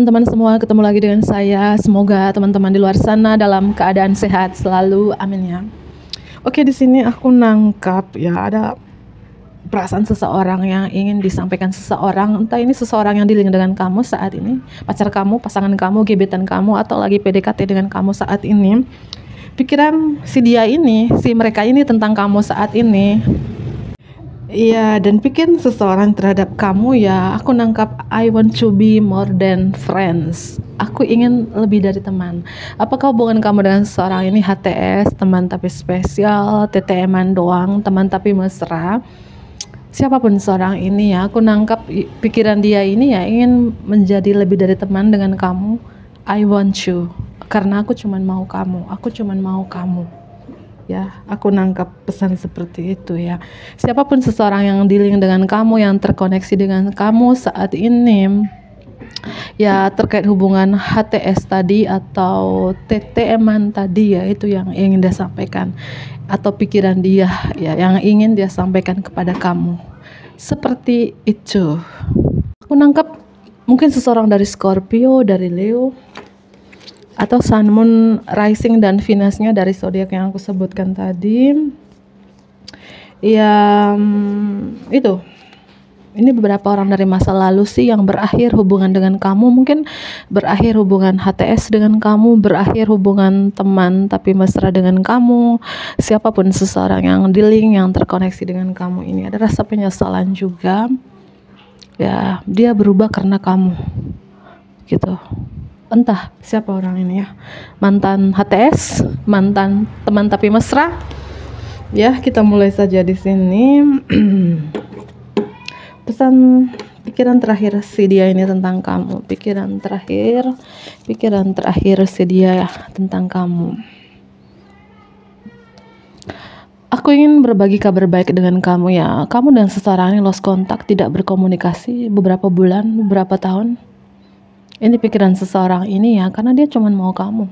teman-teman semua, ketemu lagi dengan saya. Semoga teman-teman di luar sana dalam keadaan sehat selalu. Amin ya. Oke, di sini aku nangkap ya ada perasaan seseorang yang ingin disampaikan seseorang. Entah ini seseorang yang dealing dengan kamu saat ini, pacar kamu, pasangan kamu, gebetan kamu, atau lagi PDKT dengan kamu saat ini. Pikiran si mereka ini tentang kamu saat ini. Iya, dan pikiran seseorang terhadap kamu ya, aku nangkap I want to be more than friends. Aku ingin lebih dari teman. Apakah hubungan kamu dengan seseorang ini HTS, teman tapi spesial, TTM-an doang, teman tapi mesra? Siapapun seorang ini ya, aku nangkap pikiran dia ini ya ingin menjadi lebih dari teman dengan kamu. I want you, karena aku cuman mau kamu. Ya, aku nangkap pesan seperti itu ya. Siapapun seseorang yang dealing dengan kamu, yang terkoneksi dengan kamu saat ini, ya terkait hubungan HTS tadi atau TTM-an tadi ya, itu yang ingin dia sampaikan, atau pikiran dia ya yang ingin dia sampaikan kepada kamu. Seperti itu. Aku nangkap mungkin seseorang dari Scorpio, dari Leo, atau Sun, Moon, Rising dan Venusnya dari zodiak yang aku sebutkan tadi. Ya, itu. Ini beberapa orang dari masa lalu sih yang berakhir hubungan dengan kamu, mungkin berakhir hubungan HTS dengan kamu, berakhir hubungan teman tapi mesra dengan kamu. Siapapun seseorang yang dealing, yang terkoneksi dengan kamu ini, ada rasa penyesalan juga. Ya, dia berubah karena kamu. Gitu. Entah siapa orang ini ya, mantan HTS, mantan teman tapi mesra. Ya, kita mulai saja di sini. Pesan pikiran terakhir si dia ini tentang kamu, pikiran terakhir si dia ya, tentang kamu. Aku ingin berbagi kabar baik dengan kamu ya. Kamu dan seseorang ini lost kontak, tidak berkomunikasi beberapa bulan, beberapa tahun. Ini pikiran seseorang ini ya, karena dia cuma mau kamu.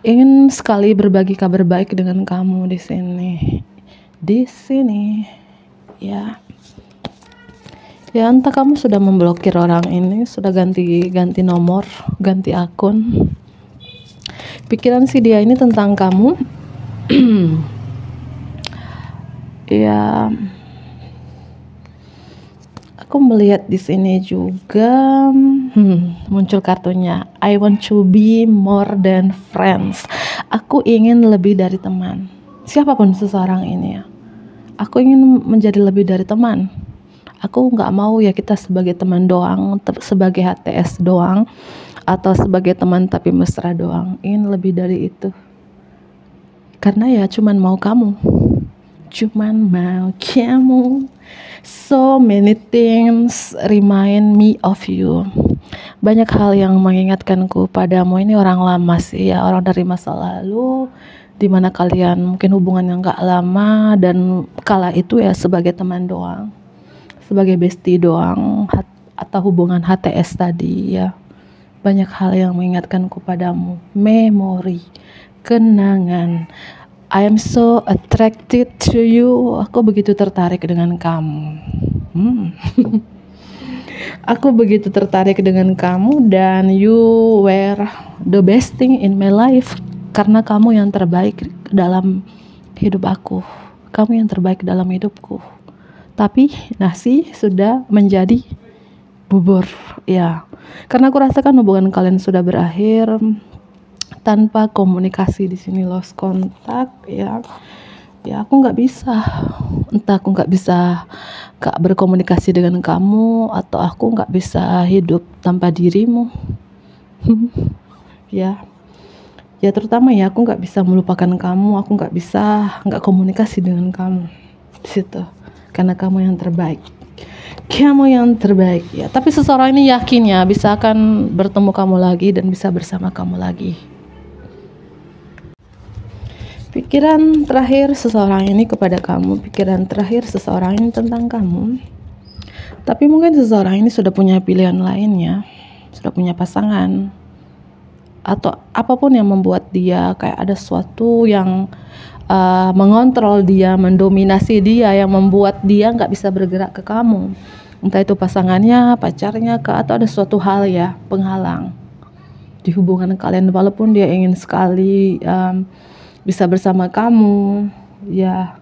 Ingin sekali berbagi kabar baik dengan kamu di sini. Ya. Ya, entah kamu sudah memblokir orang ini, sudah ganti nomor, ganti akun. Pikiran si dia ini tentang kamu. Ya. Aku melihat di sini juga muncul kartunya I want to be more than friends. Aku ingin lebih dari teman. Siapapun seseorang ini ya, aku ingin menjadi lebih dari teman. Aku nggak mau ya kita sebagai teman doang, sebagai HTS doang, atau sebagai teman tapi mesra doang. Ingin lebih dari itu. Karena ya cuman mau kamu. So many things remind me of you. Banyak hal yang mengingatkanku padamu. Ini orang lama sih ya, orang dari masa lalu, dimana kalian mungkin hubungan yang gak lama, dan kala itu ya sebagai teman doang, sebagai bestie doang, atau hubungan HTS tadi ya. Banyak hal yang mengingatkanku padamu. Memori, kenangan. I am so attracted to you. Aku begitu tertarik dengan kamu. Aku begitu tertarik dengan kamu, dan you were the best thing in my life. Karena kamu yang terbaik dalam hidup aku. Kamu yang terbaik dalam hidupku. Tapi nasi sudah menjadi bubur. Ya, karena aku rasakan hubungan kalian sudah berakhir tanpa komunikasi. Di sini lost kontak ya. Ya, aku nggak bisa, entah aku nggak bisa berkomunikasi dengan kamu, atau aku nggak bisa hidup tanpa dirimu. Ya terutama ya, aku nggak bisa melupakan kamu, aku nggak bisa nggak komunikasi dengan kamu di situ, karena kamu yang terbaik. Ya. Tapi seseorang ini yakin ya bisa akan bertemu kamu lagi dan bisa bersama kamu lagi. Pikiran terakhir seseorang ini kepada kamu, pikiran terakhir seseorang ini tentang kamu. Tapi mungkin seseorang ini sudah punya pilihan lainnya, sudah punya pasangan, atau apapun yang membuat dia kayak ada sesuatu yang mengontrol dia, mendominasi dia, yang membuat dia nggak bisa bergerak ke kamu. Entah itu pasangannya, pacarnya, atau ada suatu hal ya, penghalang di hubungan kalian. Walaupun dia ingin sekali bisa bersama kamu, ya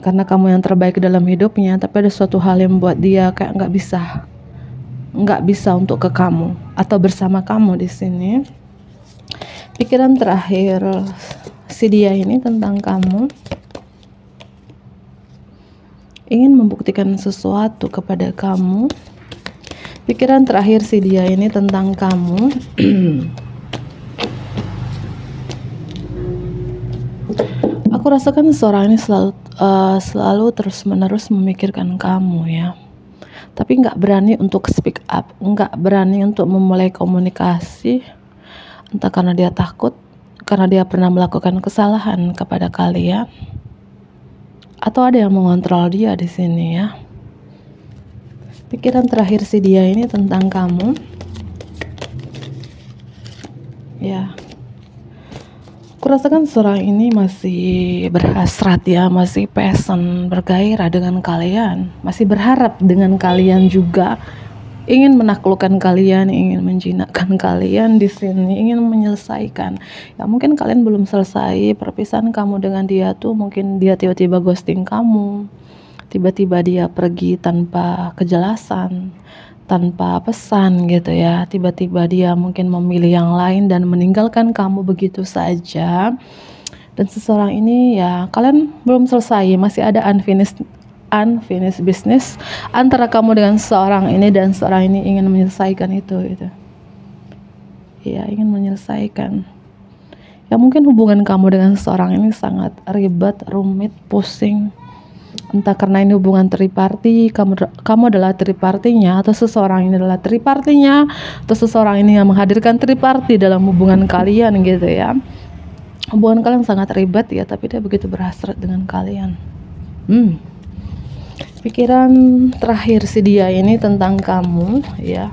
karena kamu yang terbaik dalam hidupnya, tapi ada suatu hal yang membuat dia kayak nggak bisa untuk ke kamu atau bersama kamu di sini. Pikiran terakhir si dia ini tentang kamu, ingin membuktikan sesuatu kepada kamu. Pikiran terakhir si dia ini tentang kamu, aku rasakan seseorang ini selalu terus-menerus memikirkan kamu ya, tapi nggak berani untuk speak up, nggak berani untuk memulai komunikasi, entah karena dia takut, karena dia pernah melakukan kesalahan kepada kalian, atau ada yang mengontrol dia di sini ya. Pikiran terakhir si dia ini tentang kamu, ya. Aku rasakan seorang ini masih berhasrat ya, masih passion, bergairah dengan kalian, masih berharap dengan kalian juga, ingin menaklukkan kalian, ingin menjinakkan kalian di sini, ingin menyelesaikan. Ya mungkin kalian belum selesai perpisahan kamu dengan dia tuh, mungkin dia tiba-tiba ghosting kamu, tiba-tiba dia pergi tanpa kejelasan, tanpa pesan gitu ya, tiba-tiba dia mungkin memilih yang lain dan meninggalkan kamu begitu saja. Dan seseorang ini ya, kalian belum selesai, masih ada unfinished business antara kamu dengan seorang ini, dan seorang ini ingin menyelesaikan itu gitu. Ya, ingin menyelesaikan. Ya mungkin hubungan kamu dengan seorang ini sangat ribet, rumit, pusing. Entah karena ini hubungan triparty, kamu adalah tripartinya, atau seseorang ini adalah tripartinya, atau seseorang ini yang menghadirkan triparty dalam hubungan kalian gitu ya. Hubungan kalian sangat ribet ya, tapi dia begitu berhasrat dengan kalian. Pikiran terakhir si dia ini tentang kamu ya.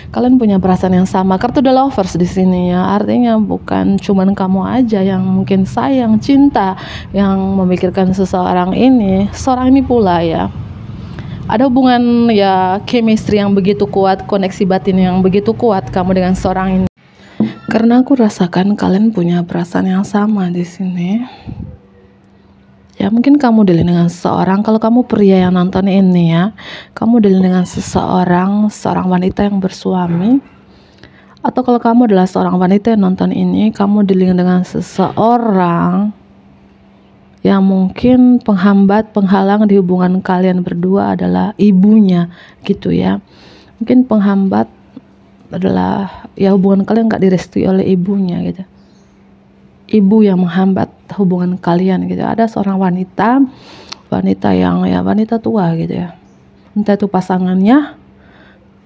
Kalian punya perasaan yang sama. Kartu The Lovers di sini ya, artinya bukan cuman kamu aja yang mungkin sayang, cinta, yang memikirkan seseorang ini. Seorang ini pula ya, ada hubungan ya, chemistry yang begitu kuat, koneksi batin yang begitu kuat kamu dengan seorang ini. Karena aku rasakan kalian punya perasaan yang sama di sini. Ya mungkin kamu dealing dengan seseorang, kalau kamu pria yang nonton ini ya, kamu dealing dengan seorang wanita yang bersuami. Atau kalau kamu adalah seorang wanita yang nonton ini, kamu dealing dengan seseorang yang mungkin penghalang di hubungan kalian berdua adalah ibunya gitu ya. Mungkin penghambat adalah ya, hubungan kalian gak direstui oleh ibunya gitu. Ibu yang menghambat hubungan kalian gitu. Ada seorang wanita yang ya wanita tua gitu ya, entah itu pasangannya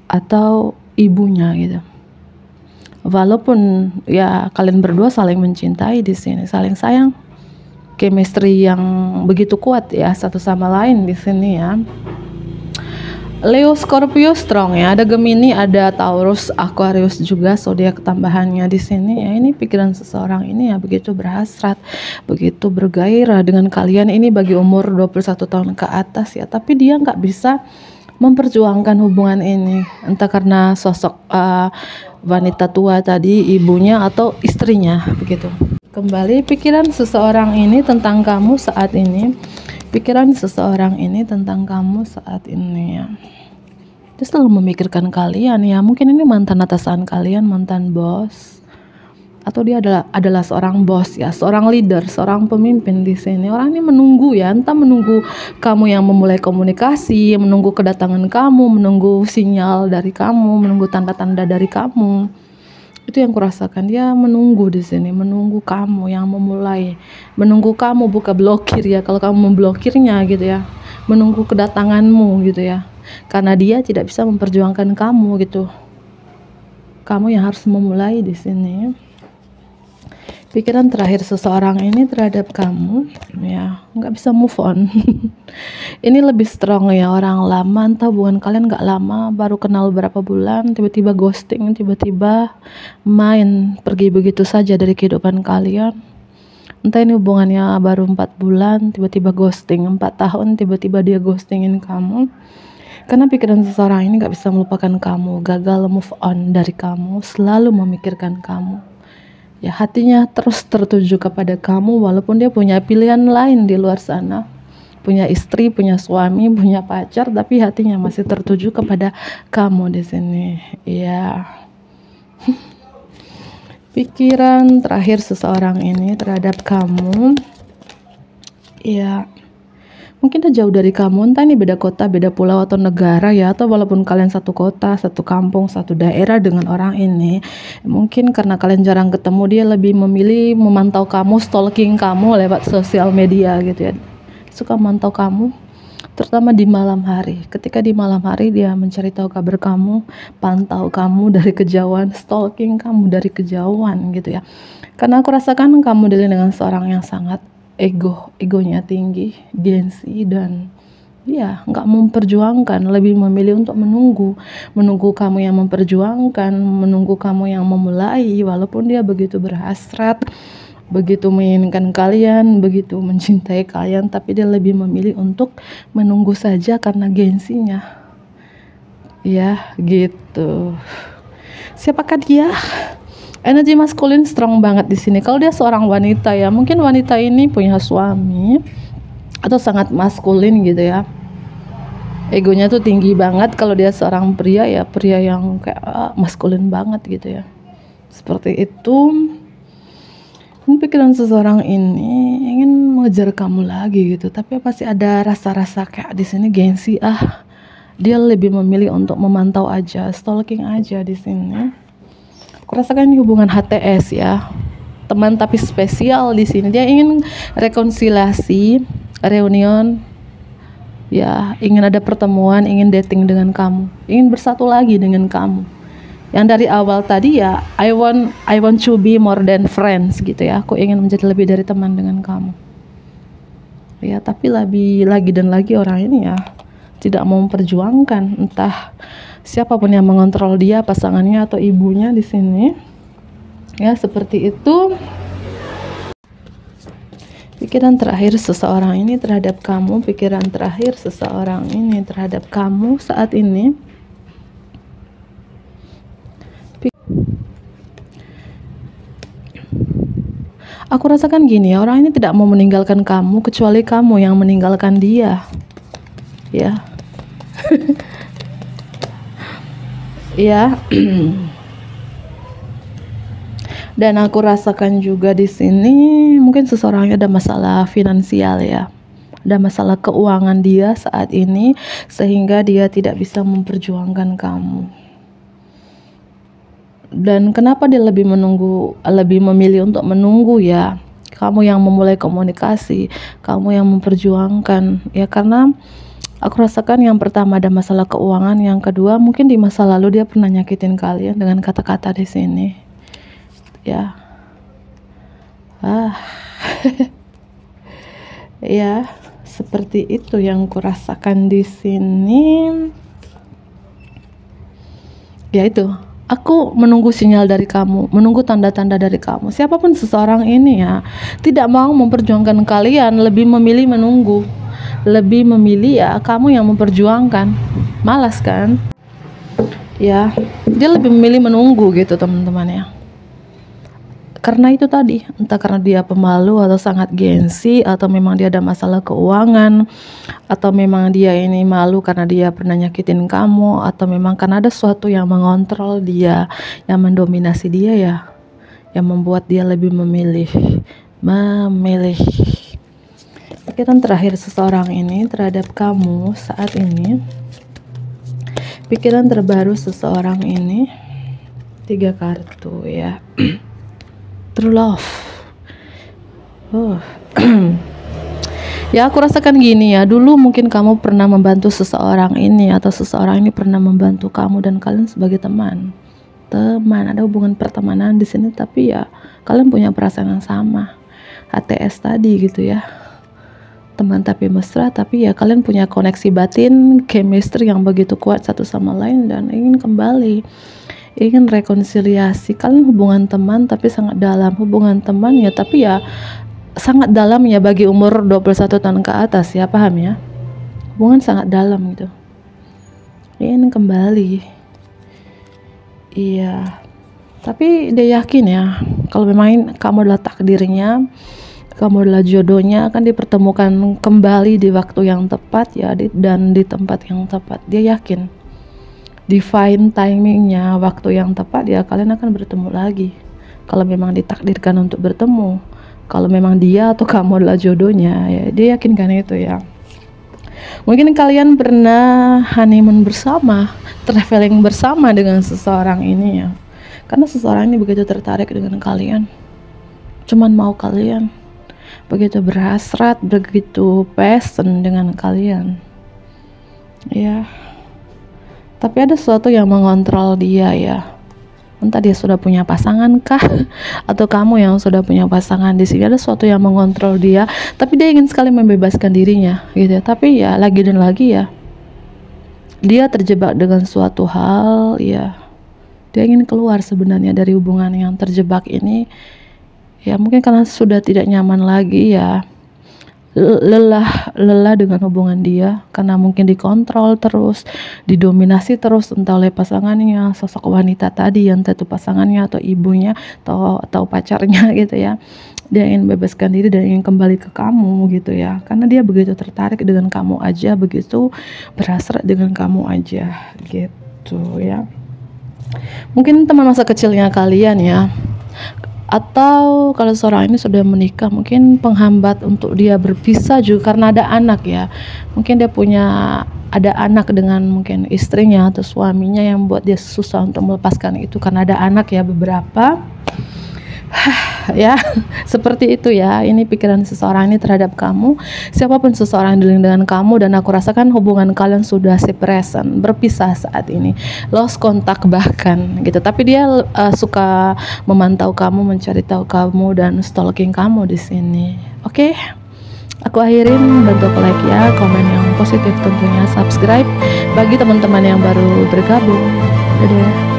atau ibunya gitu. Walaupun ya kalian berdua saling mencintai di sini, saling sayang, chemistry yang begitu kuat ya satu sama lain di sini ya. Leo, Scorpio strong ya, ada Gemini, ada Taurus, Aquarius juga zodiak tambahannya di sini ya. Ini pikiran seseorang ini ya begitu berhasrat, begitu bergairah dengan kalian ini bagi umur 21 tahun ke atas ya, tapi dia nggak bisa memperjuangkan hubungan ini, entah karena sosok wanita tua tadi, ibunya atau istrinya begitu. Kembali pikiran seseorang ini tentang kamu saat ini. Pikiran seseorang ini tentang kamu saat ini ya, dia selalu memikirkan kalian ya. Mungkin ini mantan atasan kalian, mantan bos, atau dia adalah seorang bos ya, seorang leader, seorang pemimpin di sini. Orang ini menunggu ya, entah menunggu kamu yang memulai komunikasi, menunggu kedatangan kamu, menunggu sinyal dari kamu, menunggu tanda-tanda dari kamu. Itu yang kurasakan, dia menunggu di sini, menunggu kamu yang memulai, menunggu kamu buka blokir ya, kalau kamu memblokirnya gitu ya, menunggu kedatanganmu gitu ya, karena dia tidak bisa memperjuangkan kamu gitu. Kamu yang harus memulai di sini. Pikiran terakhir seseorang ini terhadap kamu ya, nggak bisa move on. Ini lebih strong ya, orang lama, entah hubungan kalian nggak lama, baru kenal berapa bulan, tiba-tiba ghosting, tiba-tiba main pergi begitu saja dari kehidupan kalian. Entah ini hubungannya baru 4 bulan, tiba-tiba ghosting, 4 tahun tiba-tiba dia ghostingin kamu. Karena pikiran seseorang ini gak bisa melupakan kamu, gagal move on dari kamu, selalu memikirkan kamu. Ya, hatinya terus tertuju kepada kamu walaupun dia punya pilihan lain di luar sana. Punya istri, punya suami, punya pacar, tapi hatinya masih tertuju kepada kamu di sini. Ya. Pikiran terakhir seseorang ini terhadap kamu, ya, mungkin dia jauh dari kamu, entah ini beda kota, beda pulau atau negara ya, atau walaupun kalian satu kota, satu kampung, satu daerah dengan orang ini, mungkin karena kalian jarang ketemu, dia lebih memilih memantau kamu, stalking kamu lewat sosial media gitu ya. Suka memantau kamu, terutama di malam hari. Ketika di malam hari dia mencari tahu kabar kamu, pantau kamu dari kejauhan, stalking kamu dari kejauhan gitu ya. Karena aku rasakan kamu dilihat dengan seorang yang sangat egonya tinggi, gengsi, dan ya nggak memperjuangkan, lebih memilih untuk menunggu kamu yang memperjuangkan, menunggu kamu yang memulai, walaupun dia begitu berhasrat, begitu menginginkan kalian, begitu mencintai kalian, tapi dia lebih memilih untuk menunggu saja karena gengsinya. Ya, gitu. Siapakah dia? Energi maskulin strong banget di sini. Kalau dia seorang wanita ya, mungkin wanita ini punya suami atau sangat maskulin gitu ya. Egonya tuh tinggi banget. Kalau dia seorang pria ya, pria yang kayak maskulin banget gitu ya. Seperti itu. Pikiran seseorang ini ingin mengejar kamu lagi gitu, tapi pasti ada rasa-rasa kayak di sini gengsi. Dia lebih memilih untuk memantau aja, stalking aja di sini. Aku rasakan ini hubungan HTS ya, teman tapi spesial di sini. Dia ingin rekonsiliasi, reunion, ya, ingin ada pertemuan, ingin dating dengan kamu, ingin bersatu lagi dengan kamu. Yang dari awal tadi ya, I want to be more than friends gitu ya. Aku ingin menjadi lebih dari teman dengan kamu. Ya, tapi lebih lagi dan lagi orang ini ya tidak mau memperjuangkan, entah siapapun yang mengontrol dia, pasangannya atau ibunya di sini. Ya, seperti itu. Pikiran terakhir seseorang ini terhadap kamu, pikiran terakhir seseorang ini terhadap kamu saat ini. Aku rasakan gini ya, orang ini tidak mau meninggalkan kamu kecuali kamu yang meninggalkan dia. Ya. Ya. Dan aku rasakan juga di sini mungkin seseorang ada masalah finansial ya. Ada masalah keuangan dia saat ini sehingga dia tidak bisa memperjuangkan kamu. Dan kenapa dia lebih memilih untuk menunggu ya? Kamu yang memulai komunikasi, kamu yang memperjuangkan ya, karena aku rasakan yang pertama ada masalah keuangan, yang kedua mungkin di masa lalu dia pernah nyakitin kalian dengan kata-kata di sini. Ya. Ya, seperti itu yang aku rasakan di sini. Ya itu. Aku menunggu sinyal dari kamu, menunggu tanda-tanda dari kamu. Siapapun seseorang ini ya, tidak mau memperjuangkan kalian, lebih memilih menunggu. Lebih memilih ya kamu yang memperjuangkan. Malas kan? Ya, dia lebih memilih menunggu gitu teman-teman ya. Karena itu tadi, entah karena dia pemalu atau sangat gengsi, atau memang dia ada masalah keuangan, atau memang dia ini malu karena dia pernah nyakitin kamu, atau memang karena ada sesuatu yang mengontrol dia, yang mendominasi dia ya, yang membuat dia lebih memilih. Pikiran terakhir seseorang ini terhadap kamu saat ini, pikiran terbaru seseorang ini, 3 kartu ya. True love. Ya, aku rasakan gini ya, dulu mungkin kamu pernah membantu seseorang ini, atau seseorang ini pernah membantu kamu, dan kalian sebagai teman, ada hubungan pertemanan di sini, tapi ya kalian punya perasaan yang sama, HTS tadi gitu ya, teman tapi mesra, tapi ya kalian punya koneksi batin, chemistry yang begitu kuat satu sama lain, dan ingin kembali, ingin rekonsiliasi. Kalian hubungan teman tapi sangat dalam, hubungan teman ya, tapi ya sangat dalam ya bagi umur 21 tahun ke atas ya, paham ya, hubungan sangat dalam gitu. Dia ingin kembali. Iya, tapi dia yakin ya, kalau memang kamu adalah takdirnya, kamu adalah jodohnya, akan dipertemukan kembali di waktu yang tepat ya, dan di tempat yang tepat. Dia yakin divine timingnya, waktu yang tepat ya, kalian akan bertemu lagi. Kalau memang ditakdirkan untuk bertemu, kalau memang dia atau kamu adalah jodohnya ya, dia yakinkan itu ya. Mungkin kalian pernah honeymoon bersama, traveling bersama dengan seseorang ini ya, karena seseorang ini begitu tertarik dengan kalian, cuman mau kalian, begitu berhasrat, begitu passion dengan kalian ya. Tapi ada sesuatu yang mengontrol dia ya, entah dia sudah punya pasangan kah atau kamu yang sudah punya pasangan. Di sini ada sesuatu yang mengontrol dia, tapi dia ingin sekali membebaskan dirinya gitu ya. Tapi ya lagi dan lagi ya, dia terjebak dengan suatu hal ya, dia ingin keluar sebenarnya dari hubungan yang terjebak ini ya, mungkin karena sudah tidak nyaman lagi ya, lelah dengan hubungan dia, karena mungkin dikontrol terus, didominasi terus, entah oleh pasangannya, sosok wanita tadi, yang tentu pasangannya atau ibunya atau pacarnya gitu ya. Dia ingin bebaskan diri dan ingin kembali ke kamu gitu ya, karena dia begitu tertarik dengan kamu aja, begitu berhasrat dengan kamu aja gitu ya. Mungkin teman masa kecilnya kalian ya, atau kalau seorang ini sudah menikah, mungkin penghambat untuk dia berpisah juga karena ada anak ya. Mungkin dia ada anak dengan mungkin istrinya atau suaminya yang buat dia susah untuk melepaskan itu karena ada anak ya, beberapa ya seperti itu ya. Ini pikiran seseorang ini terhadap kamu, siapapun seseorang yang dengan kamu, dan aku rasakan hubungan kalian sudah separation, berpisah saat ini, lost kontak bahkan gitu. Tapi dia suka memantau kamu, mencari tahu kamu, dan stalking kamu di sini. Oke, aku akhirin, bantu like ya, komen yang positif tentunya, subscribe bagi teman-teman yang baru bergabung. Dadah.